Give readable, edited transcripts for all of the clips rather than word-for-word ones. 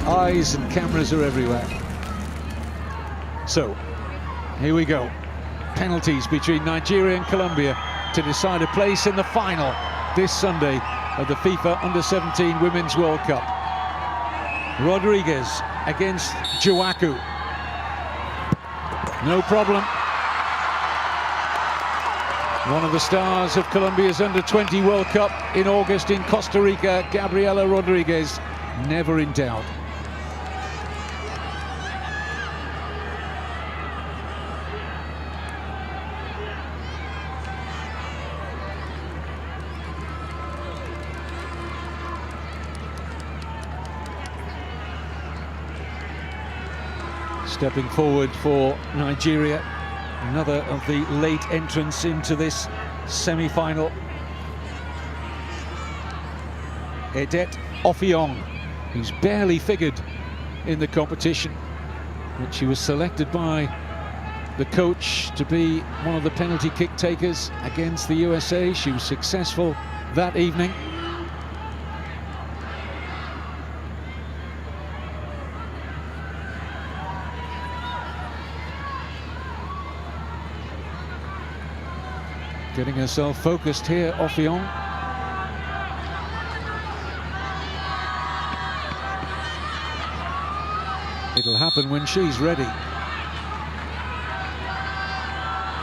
Eyes and cameras are everywhere. So, here we go. Penalties between Nigeria and Colombia to decide a place in the final this Sunday of the FIFA Under-17 Women's World Cup. Rodriguez against Juaku. No problem. One of the stars of Colombia's Under-20 World Cup in August in Costa Rica, Gabriela Rodriguez, never in doubt. Stepping forward for Nigeria, another of the late entrants into this semi-final. Edet Ofiong, who's barely figured in the competition, but she was selected by the coach to be one of the penalty kick takers against the USA. She was successful that evening. Getting herself focused here, Ofiong. It'll happen when she's ready.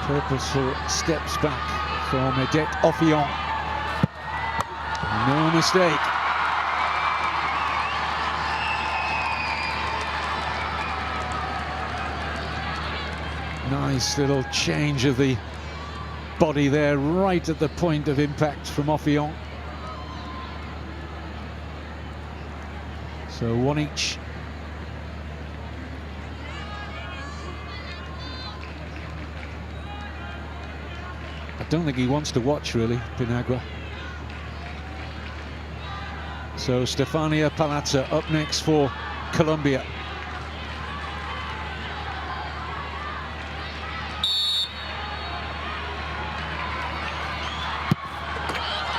Purposeful steps back from Edet Ofiong. No mistake. Nice little change of the body there, right at the point of impact from Ofiong. So one each. I don't think he wants to watch, really, Pinagua. So Stefania Palazza up next for Colombia.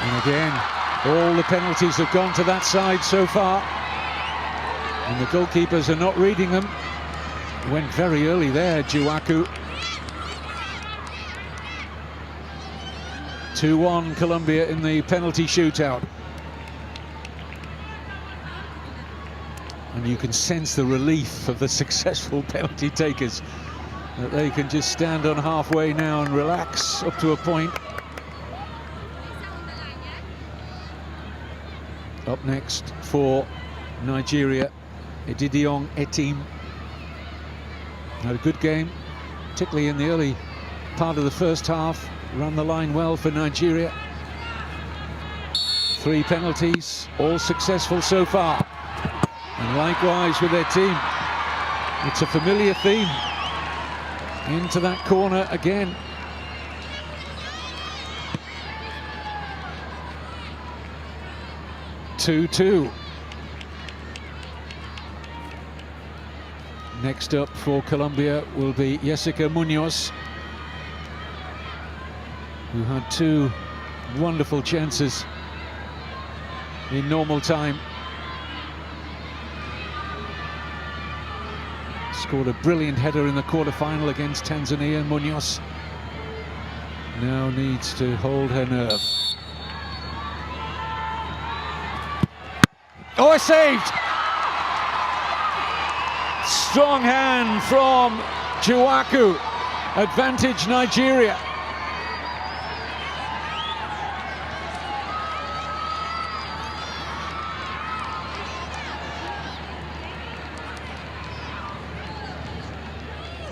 And again, all the penalties have gone to that side so far. And the goalkeepers are not reading them. Went very early there, Juaku. 2-1 Colombia in the penalty shootout. And you can sense the relief of the successful penalty takers, that they can just stand on halfway now and relax up to a point. Up next for Nigeria, Edidiong Etim. Had a good game, particularly in the early part of the first half. Ran the line well for Nigeria. 3 penalties, all successful so far. And likewise with their team. It's a familiar theme. Into that corner again. Two. Next up for Colombia will be Jessica Munoz, who had 2 wonderful chances in normal time. Scored a brilliant header in the quarter-final against Tanzania. Munoz now needs to hold her nerve. Oh, saved! Strong hand from Juaku. Advantage Nigeria.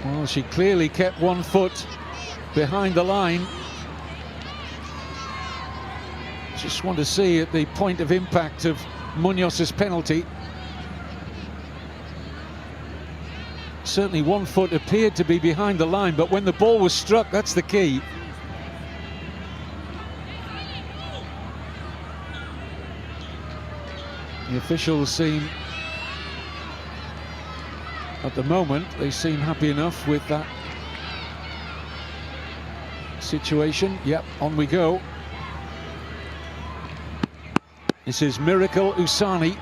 Well, she clearly kept 1 foot behind the line. Just want to see at the point of impact of Munoz's penalty. Certainly 1 foot appeared to be behind the line, but when the ball was struck, that's the key. The officials seem, at the moment, they seem happy enough with that situation. Yep, on we go. This is Miracle Usani,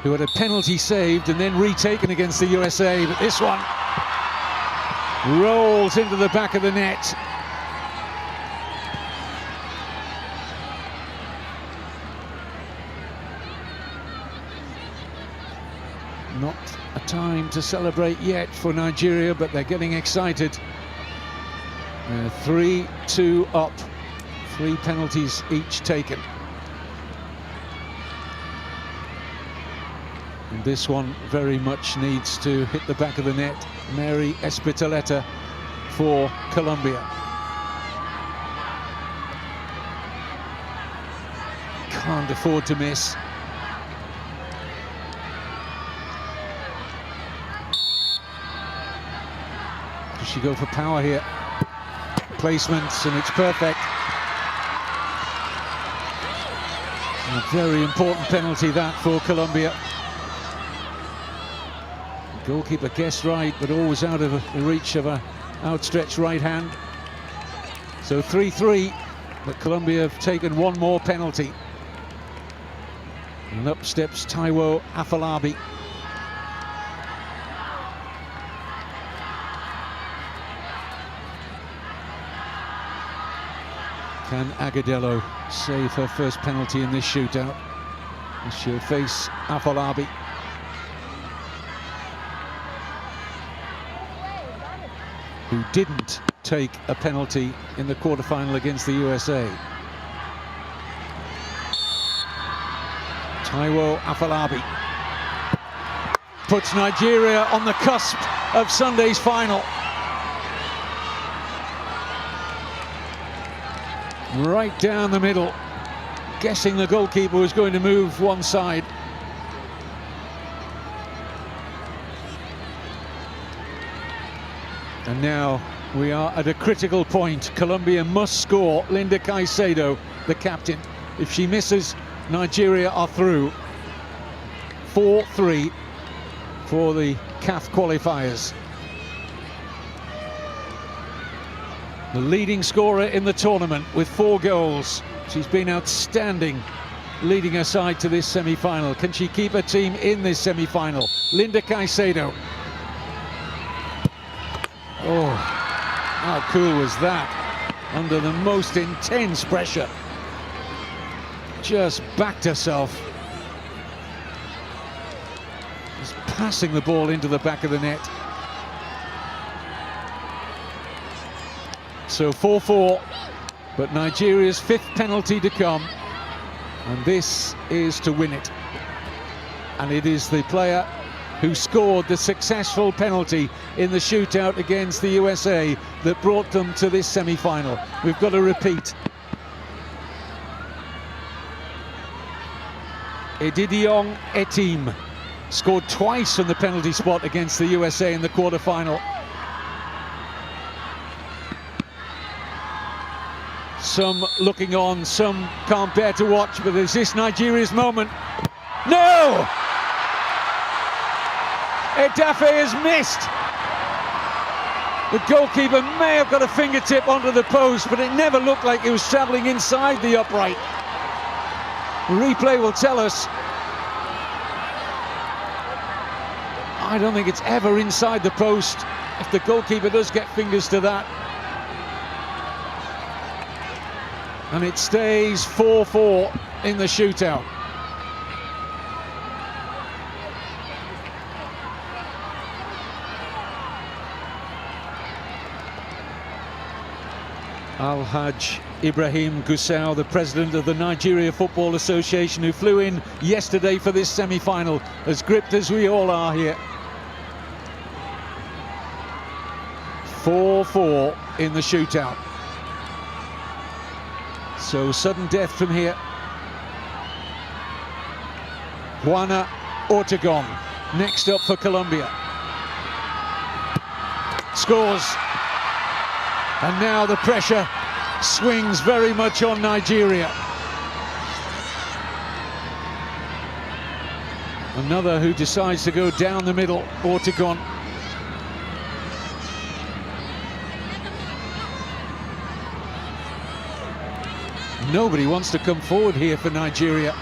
who had a penalty saved and then retaken against the USA, but this one rolls into the back of the net. Not a time to celebrate yet for Nigeria, but they're getting excited. 3-2 up, 3 penalties each taken. And this one very much needs to hit the back of the net. Mary Espitoleta for Colombia. Can't afford to miss. Does she go for power here? Placements, and it's perfect. And a very important penalty that for Colombia. The goalkeeper guessed right, but always out of the reach of an outstretched right hand. So 3-3, but Colombia have taken one more penalty. And up steps Taiwo Afolabi. Can Agudelo save her first penalty in this shootout? She'll face Afolabi. Who didn't take a penalty in the quarterfinal against the USA. Taiwo Afolabi puts Nigeria on the cusp of Sunday's final. Right down the middle, guessing the goalkeeper was going to move one side. And now we are at a critical point. Colombia must score. Linda Caicedo, the captain. If she misses, Nigeria are through. 4-3 for the CAF qualifiers. The leading scorer in the tournament with 4 goals. She's been outstanding leading her side to this semi-final. Can she keep her team in this semi-final? Linda Caicedo. Oh, how cool was that? Under the most intense pressure. Just backed herself. Just passing the ball into the back of the net. So 4-4, but Nigeria's 5th penalty to come, and this is to win it. And it is the player who scored the successful penalty in the shootout against the USA that brought them to this semi-final. We've got a repeat. Edidiong Etim scored twice from the penalty spot against the USA in the quarter-final. Some looking on, some can't bear to watch, but is this Nigeria's moment? No! Edafe has missed. The goalkeeper may have got a fingertip onto the post, but it never looked like it was travelling inside the upright. The replay will tell us. I don't think it's ever inside the post if the goalkeeper does get fingers to that. And it stays 4-4 in the shootout. Al-Hajj Ibrahim Gusau, the president of the Nigeria Football Association, who flew in yesterday for this semi-final, as gripped as we all are here. 4-4 in the shootout. So sudden death from here. Juana Ortegon next up for Colombia. Scores. And now the pressure swings very much on Nigeria. Another who decides to go down the middle, Ortegon. Nobody wants to come forward here for Nigeria.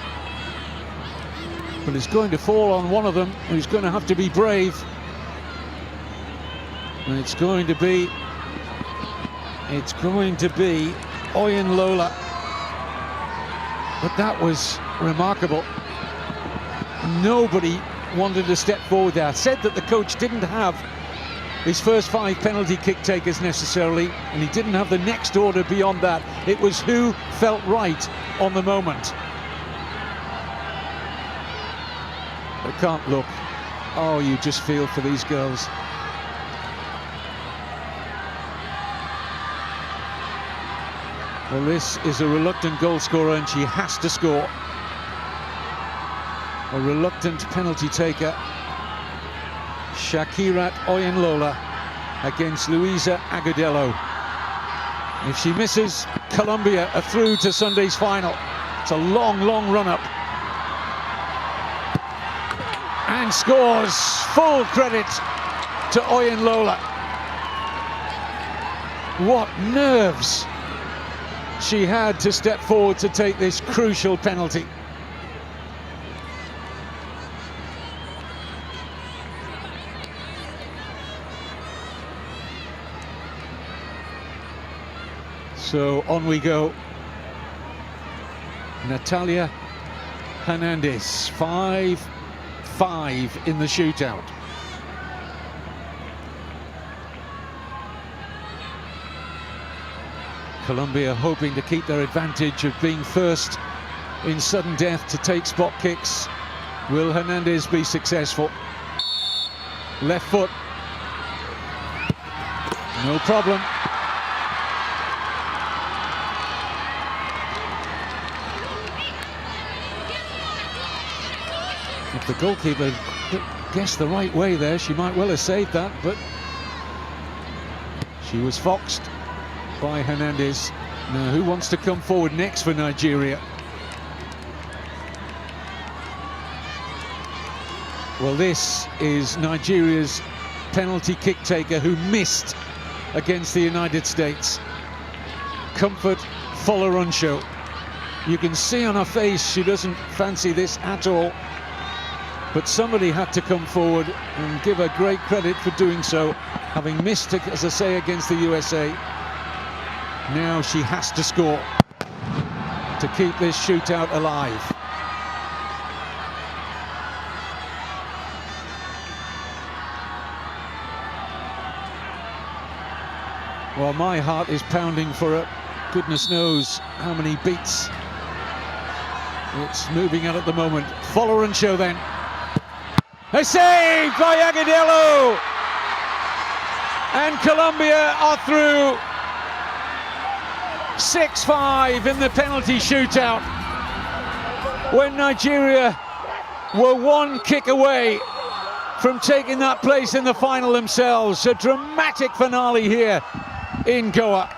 but it's going to fall on one of them who's going to have to be brave. And it's going to be Oyen Lola. But that was remarkable. Nobody wanted to step forward there. I said that the coach didn't have his first 5 penalty kick takers necessarily, and he didn't have the next order beyond that. It was who felt right on the moment. I can't look. Oh, you just feel for these girls. Well, this is a reluctant goal scorer, and she has to score. A reluctant penalty taker, Shakirat Oyenlola against Luisa Agudelo. If she misses, Colombia are through to Sunday's final. It's a long, long run-up. And scores. Full credit to Oyenlola. What nerves she had to step forward to take this crucial penalty. So on we go. Natalia Hernandez, 5-5 in the shootout. Colombia hoping to keep their advantage of being first in sudden death to take spot kicks. Will Hernandez be successful? Left foot. No problem. If the goalkeeper guessed the right way there, she might well have saved that, but she was foxed by Hernandez. Now, who wants to come forward next for Nigeria? Well, this is Nigeria's penalty kick taker who missed against the United States. Comfort Folarunsho. You can see on her face she doesn't fancy this at all. But somebody had to come forward and give her great credit for doing so, having missed, as I say, against the USA. Now she has to score to keep this shootout alive. Well, my heart is pounding for her. Goodness knows how many beats it's moving at the moment. Folarunsho then. A save by Agudelo! And Colombia are through 6-5 in the penalty shootout, when Nigeria were one kick away from taking that place in the final themselves. A dramatic finale here in Goa.